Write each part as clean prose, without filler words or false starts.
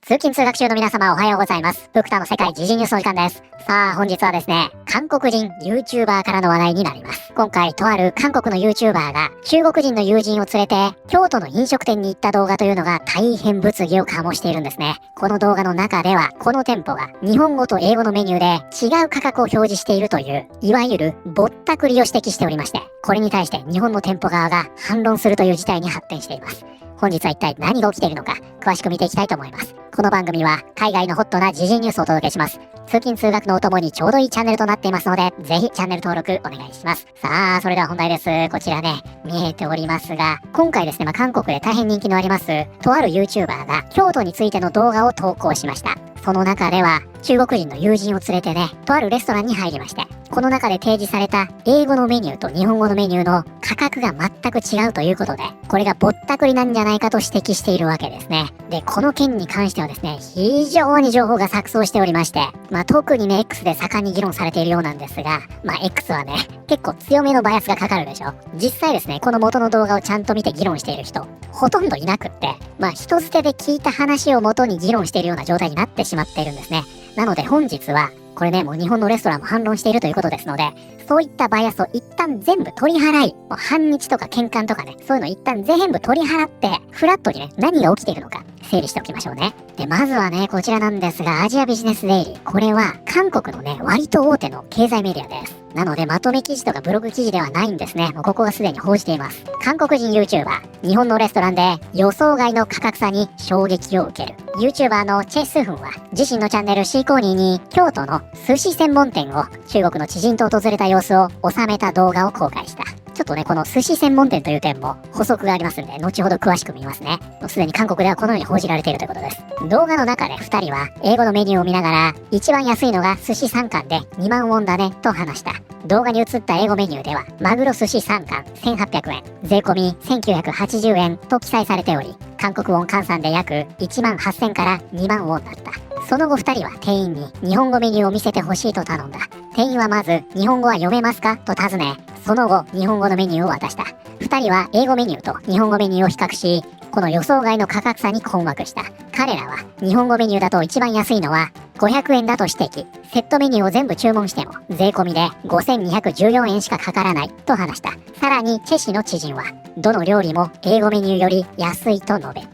通勤通学中の皆様おはようございます。福田の世界時事ニュースの時間です。さあ本日はですね、韓国人 YouTuber からの話題になります。今回とある韓国の YouTuber が中国人の友人を連れて京都の飲食店に行った動画というのが大変物議を醸しているんですね。この動画の中ではこの店舗が日本語と英語のメニューで違う価格を表示しているといういわゆるぼったくりを指摘しておりまして、これに対して日本の店舗側が反論するという事態に発展しています。本日は一体何が起きているのか詳しく見ていきたいと思います。この番組は海外のホットな時事ニュースをお届けします。通勤通学のお供にちょうどいいチャンネルとなっていますので、ぜひチャンネル登録お願いします。さあ、それでは本題です。こちらね、見えておりますが、今回ですね、韓国で大変人気のあります、とある YouTuber が京都についての動画を投稿しました。その中では、中国人の友人を連れてね、とあるレストランに入りまして、この中で提示された英語のメニューと日本語のメニューの価格が全く違うということで、これがぼったくりなんじゃないかと指摘しているわけですね。で、この件に関してはですね、非常に情報が錯綜しておりまして、特にね、X で盛んに議論されているようなんですが、X はね、結構強めのバイアスがかかるでしょ。実際ですね、この元の動画をちゃんと見て議論している人、ほとんどいなくって、人捨てで聞いた話を元に議論しているような状態になってしまっているんですね。なので本日は、これね、もう日本のレストランも反論しているということですので、そういったバイアスを一旦全部取り払い、もう反日とか喧嘩とかね、そういうの一旦全部取り払って、フラットにね、何が起きているのか、整理しておきましょうね。で、まずはね、こちらなんですが、アジアビジネスデイリー。これは、韓国のね、割と大手の経済メディアです。なので、まとめ記事とかブログ記事ではないんですね。もうここがすでに報じています。韓国人 YouTuber、日本のレストランで予想外の価格差に衝撃を受ける。YouTuber のチェ・スフンは、自身のチャンネルシーコーニーに、京都の寿司専門店を中国の知人と訪れた様子を収めた動画を公開した。ちょっとね、この寿司専門店という点も補足がありますんで、後ほど詳しく見ますね。すでに韓国ではこのように報じられているということです。動画の中で2人は英語のメニューを見ながら、一番安いのが寿司3貫で2万ウォンだねと話した。動画に映った英語メニューでは、マグロ寿司3貫1800円、税込み1980円と記載されており、韓国ウォン換算で約1万8000から2万ウォンだった。その後2人は店員に日本語メニューを見せてほしいと頼んだ。店員はまず、日本語は読めますかと尋ね、その後、日本語のメニューを渡した。2人は英語メニューと日本語メニューを比較し、この予想外の価格差に困惑した。彼らは、日本語メニューだと一番安いのは500円だと指摘。セットメニューを全部注文しても、税込みで5214円しかかからないと話した。さらに、チェ氏の知人は、どの料理も英語メニューより安いと述べた。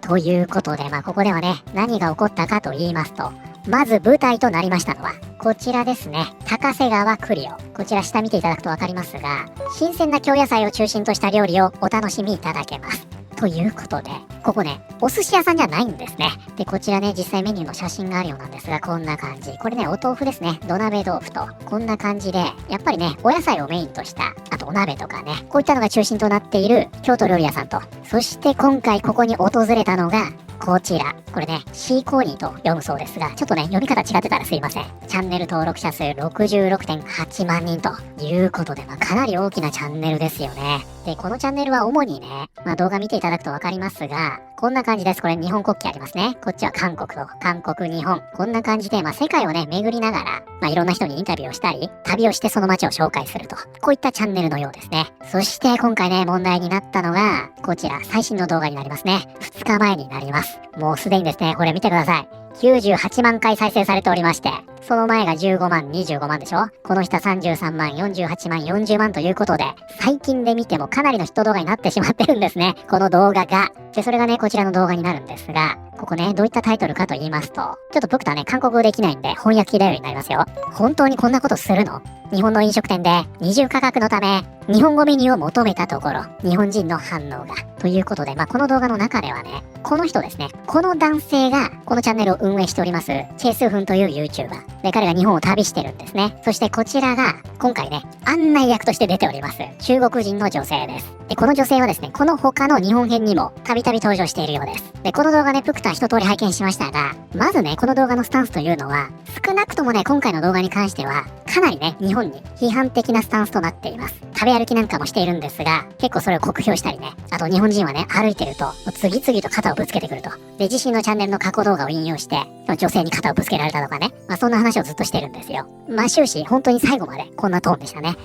ということで、ここではね、何が起こったかと言いますと、まず舞台となりましたのは、こちらですね。高瀬川クリオ。こちら下見ていただくとわかりますが、新鮮な京野菜を中心とした料理をお楽しみいただけます。ということで、ここね、お寿司屋さんじゃないんですね。で、こちらね、実際メニューの写真があるようなんですが、こんな感じ。これね、お豆腐ですね。土鍋豆腐と、こんな感じで、やっぱりね、お野菜をメインとした、あとお鍋とかね、こういったのが中心となっている京都料理屋さんと、そして今回ここに訪れたのが、こちら。これね、シーコーニーと読むそうですが、ちょっとね、読み方違ってたらすいません。チャンネル登録者数 66.8 万人ということで、かなり大きなチャンネルですよね。で、このチャンネルは主にね、動画見ていただくとわかりますが、こんな感じです。これ日本国旗ありますね。こっちは韓国と、韓国、日本。こんな感じで、世界をね、巡りながら、いろんな人にインタビューをしたり、旅をしてその街を紹介すると。こういったチャンネルのようですね。そして今回ね、問題になったのが、こちら、最新の動画になりますね。2日前になります。もうすでにですね、これ見てください。98万回再生されておりまして、その前が15万、25万でしょ。この下33万、48万、40万ということで、最近で見てもかなりのヒット動画になってしまってるんですね。この動画が。で、それがね、こちらの動画になるんですが、ここね、どういったタイトルかと言いますと、ちょっと僕とはね、韓国語できないんで、翻訳機頼りになりますよ。本当にこんなことするの？日本の飲食店で二重価格のため、日本語メニューを求めたところ、日本人の反応が。ということで、この動画の中ではね、この人ですね、この男性が、このチャンネルを運営しております、チェ・スフンという YouTuber。で、彼が日本を旅してるんですね。そしてこちらが、今回ね、案内役として出ております、中国人の女性です。で、この女性はですね、この他の日本編にも、たびたび登場しているようです。で、この動画ね、プクタ一通り拝見しましたが、まずね、この動画のスタンスというのは、少なくともね、今回の動画に関しては、かなりね、日本に批判的なスタンスとなっています。食べ歩きなんかもしているんですが、結構それを酷評したりね、あと日本人はね、歩いてると、次々と肩をぶつけてくると。で、自身のチャンネルの過去動画を引用して、女性に肩をぶつけられたとかね、そんな話をずっとしてるんですよ。終始、本当に最後までこんなトーンでしたね。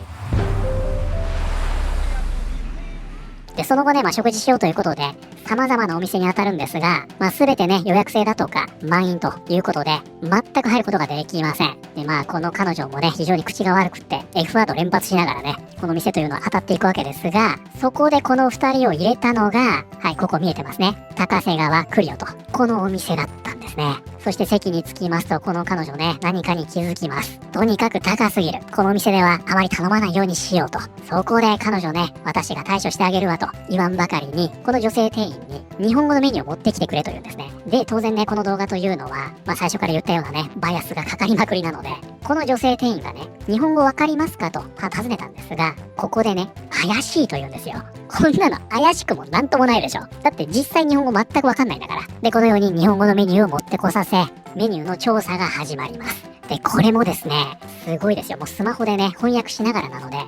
で、その後ね、食事しようということで、様々なお店に当たるんですが、全てね、予約制だとか、満員ということで、全く入ることができません。で、この彼女もね、非常に口が悪くって、F ワード連発しながらね、この店というのは当たっていくわけですが、そこでこの2人を入れたのが、はい、ここ見えてますね。高瀬川クリオと、このお店だったんですね。そして席に着きますと、この彼女ね、何かに気づきます。とにかく高すぎる。このお店ではあまり頼まないようにしようと。そこで彼女ね、私が対処してあげるわと言わんばかりに、この女性店員に日本語のメニューを持ってきてくれというんですね。で、当然ね、この動画というのは、最初から言ったようなね、バイアスがかかりまくりなので、この女性店員がね、日本語わかりますかと尋ねたんですが、ここでね、怪しいと言うんですよ。こんなの怪しくもなんともないでしょ。だって実際日本語全くわかんないんだから。で、このように日本語のメニューを持ってこさせ、メニューの調査が始まります。で、これもですね、すごいですよ。もうスマホでね、翻訳しながらなので、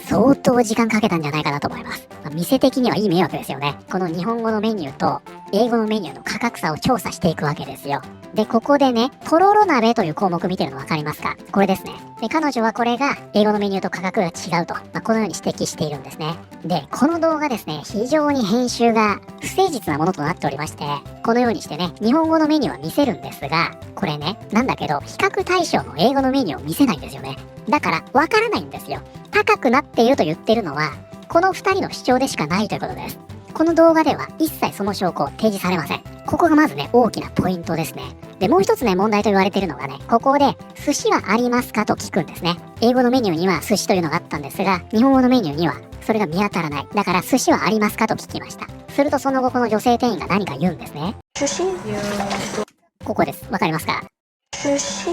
相当時間かけたんじゃないかなと思います。店的にはいい迷惑ですよね。この日本語のメニューと英語のメニューの価格差を調査していくわけですよ。で、ここでね、とろろ鍋という項目見てるの分かりますか？これですね。で、彼女はこれが英語のメニューと価格が違うと、このように指摘しているんですね。で、この動画ですね、非常に編集が不誠実なものとなっておりまして、このようにしてね、日本語のメニューは見せるんですが、これね、なんだけど、比較対象の英語のメニューを見せないんですよね。だから、わからないんですよ。高くなっていると言ってるのは、この2人の主張でしかないということです。この動画では一切その証拠を提示されません。ここがまずね、大きなポイントですね。で、もう一つね、問題と言われているのがね、ここで、寿司はありますかと聞くんですね。英語のメニューには寿司というのがあったんですが、日本語のメニューにはそれが見当たらない。だから、寿司はありますかと聞きました。するとその後この女性店員が何か言うんですね。寿司ここです。わかりますか？寿司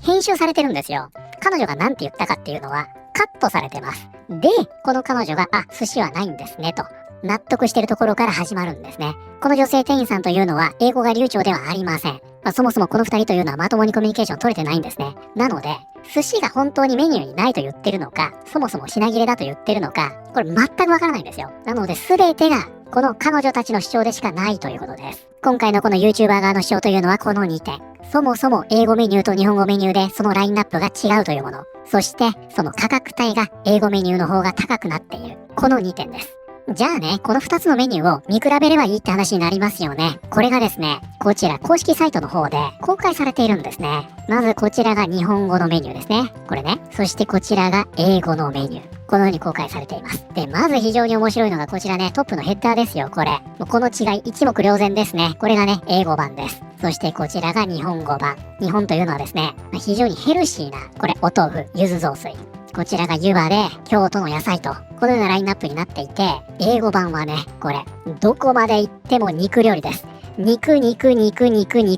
編集されてるんですよ。彼女が何て言ったかっていうのはカットされてます。で、この彼女が、寿司はないんですねと納得してるところから始まるんですね。この女性店員さんというのは英語が流暢ではありません。そもそもこの2人というのはまともにコミュニケーション取れてないんですね。なので、寿司が本当にメニューにないと言ってるのか、そもそも品切れだと言ってるのか、これ全くわからないんですよ。なので全てがこの彼女たちの主張でしかないということです。今回のこの YouTuber 側の主張というのはこの2点。そもそも英語メニューと日本語メニューでそのラインナップが違うというもの。そしてその価格帯が英語メニューの方が高くなっている。この2点です。じゃあね、この2つのメニューを見比べればいいって話になりますよね。これがですね、こちら公式サイトの方で公開されているんですね。まずこちらが日本語のメニューですね。これね。そしてこちらが英語のメニュー。このように公開されています。で、まず非常に面白いのがこちらね、トップのヘッダーですよ、これ。もうこの違い一目瞭然ですね。これがね、英語版です。そしてこちらが日本語版。日本というのはですね、非常にヘルシーな、これお豆腐、柚子雑炊。こちらが湯葉で京都の野菜と、このようなラインナップになっていて、英語版はね、これ、どこまで行っても肉料理です。肉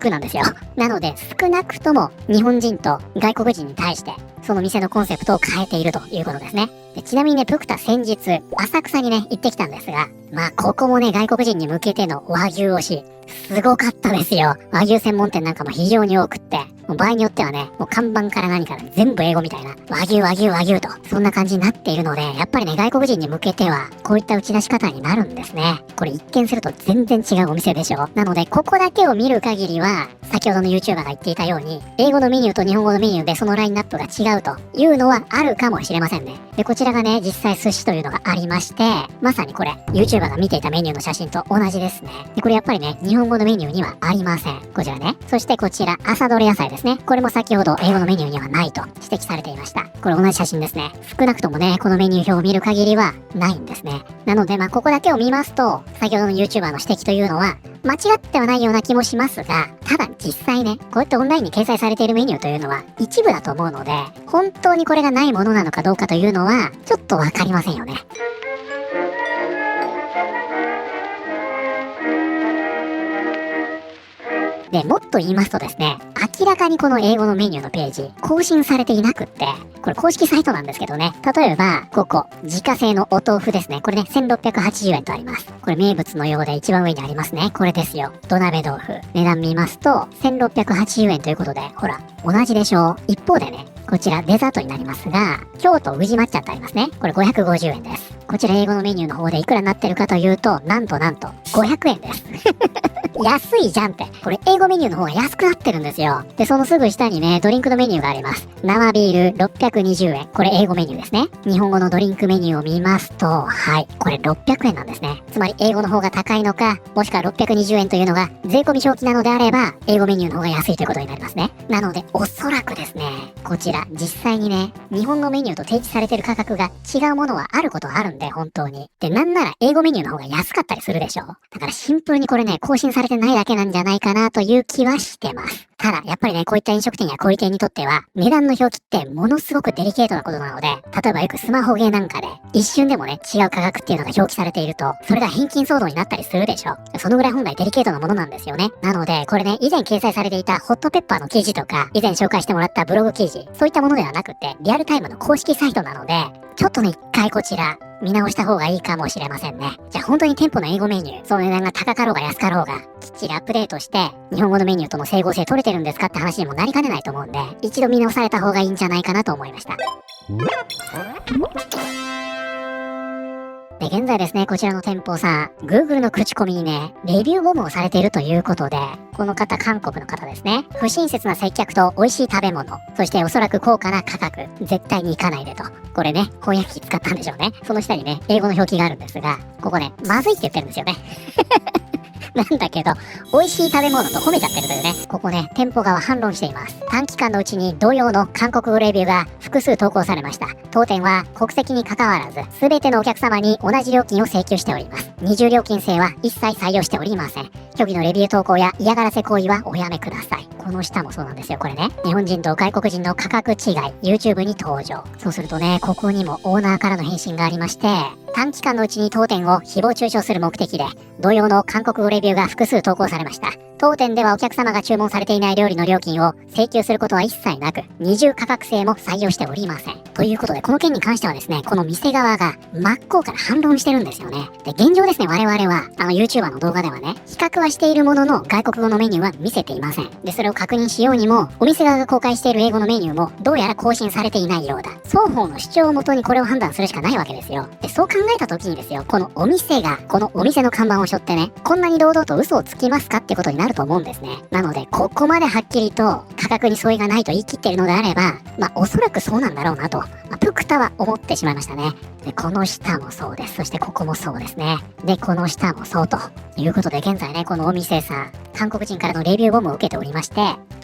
なんですよ。なので、少なくとも日本人と外国人に対して、その店のコンセプトを変えているということですね。で、ちなみにね、プクタ先日、浅草にね、行ってきたんですが、ここもね、外国人に向けての和牛推し、すごかったですよ。和牛専門店なんかも非常に多くって、もう場合によってはね、もう看板から何から全部英語みたいな、和牛と、そんな感じになっているので、やっぱりね、外国人に向けては、こういった打ち出し方になるんですね。これ一見すると全然違うお店でしょ。なので、ここだけを見る限りは、先ほどの YouTuber が言っていたように、英語のメニューと日本語のメニューでそのラインナップが違うというのはあるかもしれませんね。で、こちらがね、実際寿司というのがありまして、まさにこれ、YouTuber が見ていたメニューの写真と同じですね。で、これやっぱりね、日本語のメニューにはありません。こちらね。そしてこちら、朝どれ野菜ですね。これも先ほど英語のメニューにはないと指摘されていました。これ同じ写真ですね。少なくともね、このメニュー表を見る限りはないんですね。なので、ここだけを見ますと、先ほどの YouTuber の指摘というのは、間違ってはないような気もしますが、ただ実際ね、こうやってオンラインに掲載されているメニューというのは一部だと思うので、本当にこれがないものなのかどうかというのは、ちょっとわかりませんよね。で、もっと言いますとですね、明らかにこの英語のメニューのページ、更新されていなくって、これ公式サイトなんですけどね、例えば、ここ、自家製のお豆腐ですね。これね、1680円とあります。これ名物のようで一番上にありますね。これですよ。土鍋豆腐。値段見ますと、1680円ということで、ほら、同じでしょ。一方でね、こちらデザートになりますが、京都宇治抹茶ってありますね。これ550円です。こちら英語のメニューの方でいくらになってるかというと、なんと500円です。安いじゃんって。これ英語メニューの方が安くなってるんですよ。で、そのすぐ下にね、ドリンクのメニューがあります。生ビール620円。これ英語メニューですね。日本語のドリンクメニューを見ますと、はい、これ600円なんですね。つまり英語の方が高いのか、もしくは620円というのが税込み表記なのであれば、英語メニューの方が安いということになりますね。なので、おそらくですね、こちら、実際にね、日本のメニューと提示されてる価格が違うものはあることはあるんで、本当に。で、なんなら英語メニューの方が安かったりするでしょ。だからシンプルにこれね、更新されてないだけなんじゃないかなという気はしてます。ただ、やっぱりね、こういった飲食店や小売店にとっては、値段の表記ってものすごくデリケートなことなので、例えばよくスマホゲーなんかで、一瞬でもね、違う価格っていうのが表記されていると、それが返金騒動になったりするでしょ。そのぐらい本来デリケートなものなんですよね。なので、これね、以前掲載されていたホットペッパーの記事とか、以前紹介してもらったブログ記事、そういったものではなくて、リアルタイムの公式サイトなので、ちょっとね、一回こちら、見直した方がいいかもしれませんね。じゃあ本当に店舗の英語メニュー、その値段が高かろうが安かろうが、きっちりアップデートして、日本語のメニューとの整合性取れてるんですかって話にもなりかねないと思うんで、一度見直された方がいいんじゃないかなと思いました。で、現在ですね、こちらの店舗さん、Google の口コミにね、レビューボムをされているということで、この方、韓国の方ですね。不親切な接客と美味しい食べ物、そしておそらく高価な価格、絶対に行かないでと。これね、翻訳機使ったんでしょうね。その下にね、英語の表記があるんですが、ここね、まずいって言ってるんですよね。なんだけど、美味しい食べ物と褒めちゃってるというね、ここね、店舗側反論しています。短期間のうちに同様の韓国語レビューが複数投稿されました。当店は国籍に関わらず、すべてのお客様に同じ料金を請求しております。二重料金制は一切採用しておりません。虚偽のレビュー投稿や嫌がらせ行為はおやめください。この下もそうなんですよ、これね。日本人と外国人の価格違い、YouTube に登場。そうするとね、ここにもオーナーからの返信がありまして、短期間のうちに当店を誹謗中傷する目的で、同様の韓国語レビューが複数投稿されました。当店ではお客様が注文されていない料理の料金を請求することは一切なく、二重価格制も採用しておりません。ということで、この件に関してはですね、この店側が真っ向から反論してるんですよね。で、現状ですね、我々は、YouTuber の動画ではね、比較はしているものの外国語のメニューは見せていません。で、それを確認しようにも、お店側が公開している英語のメニューも、どうやら更新されていないようだ。双方の主張をもとにこれを判断するしかないわけですよ。で、そう考えた時にですよ、このお店が、このお店の看板を背負ってね、こんなに堂々と嘘をつきますかってことになると思うんですね。なので、ここまではっきりと価格に相違がないと言い切っているのであれば、おそらくそうなんだろうなと、プクタは思ってしまいましたね。で、この下もそうです。そしてここもそうですね。で、この下もそうということで、現在ね、このお店さん、韓国人からのレビューボムを受けておりまして、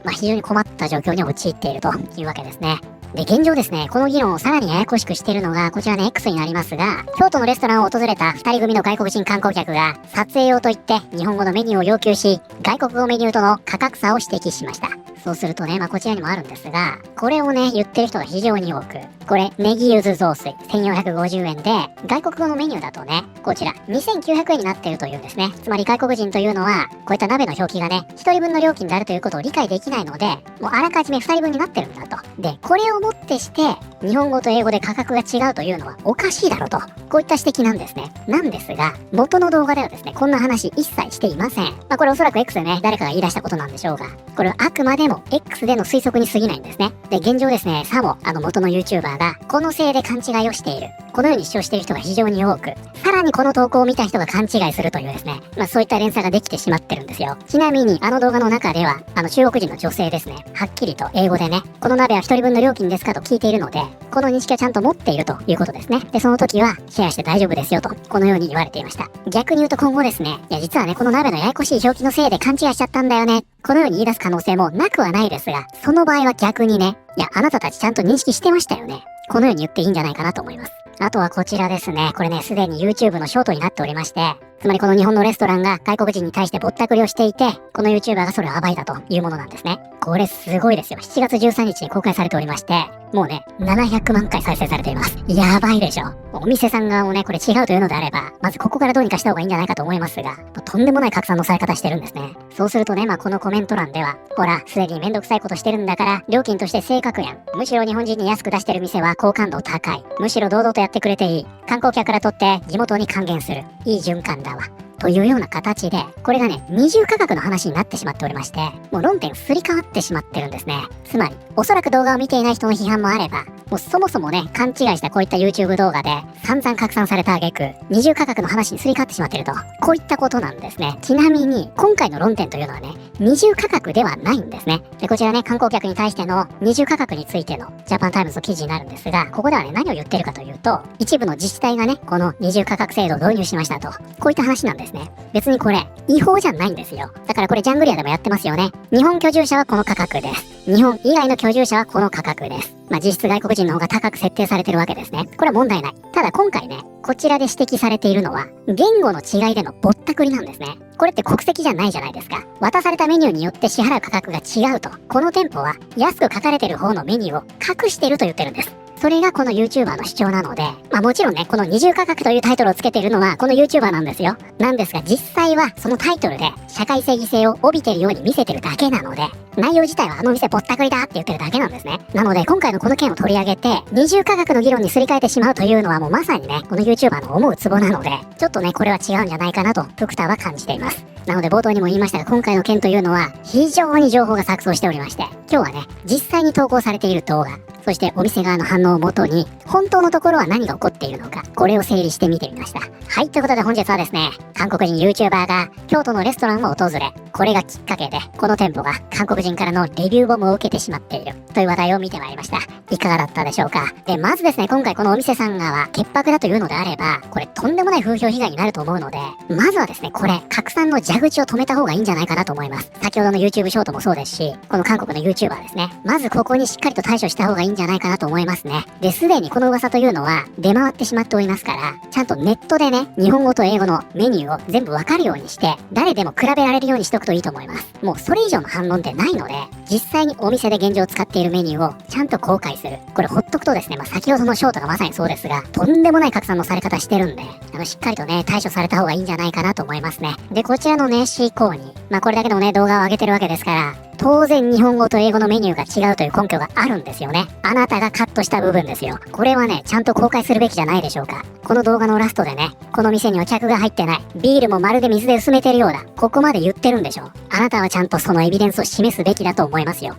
非常に困った状況に陥っているというわけですね。で、現状ですね、この議論をさらにややこしくしているのが、こちらね、X になりますが、京都のレストランを訪れた二人組の外国人観光客が、撮影用と言って日本語のメニューを要求し、外国語メニューとの価格差を指摘しました。そうするとね、こちらにもあるんですが、これをね、言ってる人が非常に多く、これ、ネギ柚子雑炊、1450円で、外国語のメニューだとね、こちら、2900円になっているというんですね。つまり外国人というのは、こういった鍋の表記がね、1人分の料金であるということを理解できないので、もうあらかじめ2人分になってるんだと。で、これをもってして、日本語と英語で価格が違うというのはおかしいだろうと、こういった指摘なんですね。なんですが、元の動画ではですね、こんな話一切していません。これおそらく X でね、誰かが言い出したことなんでしょうが、これはあくまでも X での推測に過ぎないんですね。で、現状ですね、さも元の YouTuber がこのせいで勘違いをしている。このように主張している人が非常に多く、さらにこの投稿を見た人が勘違いするというですね、そういった連鎖ができてしまってるんですよ。ちなみに動画の中では、中国人の女性ですね、はっきりと英語でね、この鍋は一人分の料金ですかと聞いているので、この認識はちゃんと持っているということですね。で、その時はシェアして大丈夫ですよと、このように言われていました。逆に言うと今後ですね、いや実はね、この鍋のややこしい表記のせいで勘違いしちゃったんだよね。このように言い出す可能性もなくはないですが、その場合は逆にね、いや、あなたたちちゃんと認識してましたよね。このように言っていいんじゃないかなと思います。あとはこちらですね。これね、すでに YouTube のショートになっておりまして、つまりこの日本のレストランが外国人に対してぼったくりをしていて、この YouTuber がそれを暴いたというものなんですね。これすごいですよ。7月13日に公開されておりまして、もうね、700万回再生されています。やばいでしょ。お店さん側もね、これ違うというのであれば、まずここからどうにかした方がいいんじゃないかと思いますが、とんでもない拡散のされ方してるんですね。そうするとね、このコメント欄では、ほら、すでにめんどくさいことしてるんだから、料金として正確やん。むしろ日本人に安く出してる店は好感度高い。むしろ堂々とやってくれていい。観光客からとって地元に還元する。いい循環だわ。というような形で、これがね、二重価格の話になってしまっておりまして、もう論点すり替わってしまってるんですね。つまり、おそらく動画を見ていない人の批判もあれば、もうそもそもね、勘違いしたこういった YouTube 動画で散々拡散された挙句、二重価格の話にすり替わってしまっていると、こういったことなんですね。ちなみに、今回の論点というのはね、二重価格ではないんですね。で、こちらね、観光客に対しての二重価格についてのジャパンタイムズの記事になるんですが、ここではね、何を言ってるかというと、一部の自治体がね、この二重価格制度を導入しましたと、こういった話なんですね。別にこれ、違法じゃないんですよ。だからこれジャングリアでもやってますよね。日本居住者はこの価格です。日本以外の居住者はこの価格です。実質外国人の方が高く設定されてるわけですね。これは問題ない。ただ今回ね、こちらで指摘されているのは、言語の違いでのぼったくりなんですね。これって国籍じゃないじゃないですか。渡されたメニューによって支払う価格が違うと。この店舗は安く書かれてる方のメニューを隠していると言ってるんです。それがこの YouTuber の主張なので、もちろんね、この二重価格というタイトルをつけているのはこの YouTuber なんですよ。なんですが実際はそのタイトルで社会正義性を帯びてるように見せてるだけなので、内容自体はあの店ぼったくりだって言ってるだけなんですね。なので今回のこの件を取り上げて、二重価格の議論にすり替えてしまうというのはもうまさにね、この YouTuber の思うツボなので、ちょっとね、これは違うんじゃないかなと、プクターは感じています。なので冒頭にも言いましたが、今回の件というのは非常に情報が錯綜しておりまして、今日はね、実際に投稿されている動画、そしてお店側の反応をもとに、本当のところは何が起こっているのか、これを整理してみてみました。はい、ということで本日はですね、韓国人 YouTuber が京都のレストランを訪れ、これがきっかけで、この店舗が韓国人からのレビューボムを受けてしまっているという話題を見てまいりました。いかがだったでしょうか。で、まずですね、今回このお店さん側、潔白だというのであれば、これとんでもない風評被害になると思うので、まずはですね、これ、拡散の蛇口を止めた方がいいんじゃないかなと思います。先ほどの YouTube ショートもそうですし、この韓国の YouTuber ですね。まずここにしっかりと対処した方がいいんじゃないかなと思いますね。で、すでにこの噂というのは出回ってしまっておりますから、ちゃんとネットでね、日本語と英語のメニューを全部わかるようにして、誰でも比べられるようにしておくといいと思います。もうそれ以上の反論ってないので、実際にお店で現状使っているメニューをちゃんと公開する。これほっとくとですね、先ほどのショートがまさにそうですが、とんでもない拡散のされ方してるんで、しっかりとね、対処された方がいいんじゃないかなと思いますね。で、こちらのね、C コーに、これだけのね、動画を上げてるわけですから、当然日本語と英語のメニューが違うという根拠があるんですよね。あなたがカットした部分ですよ。これはね、ちゃんと公開するべきじゃないでしょうか。この動画のラストでね、この店には客が入ってない。ビールもまるで水で薄めてるようだ。ここまで言ってるんでしょ。あなたはちゃんとそのエビデンスを示すべきだと思いますよ。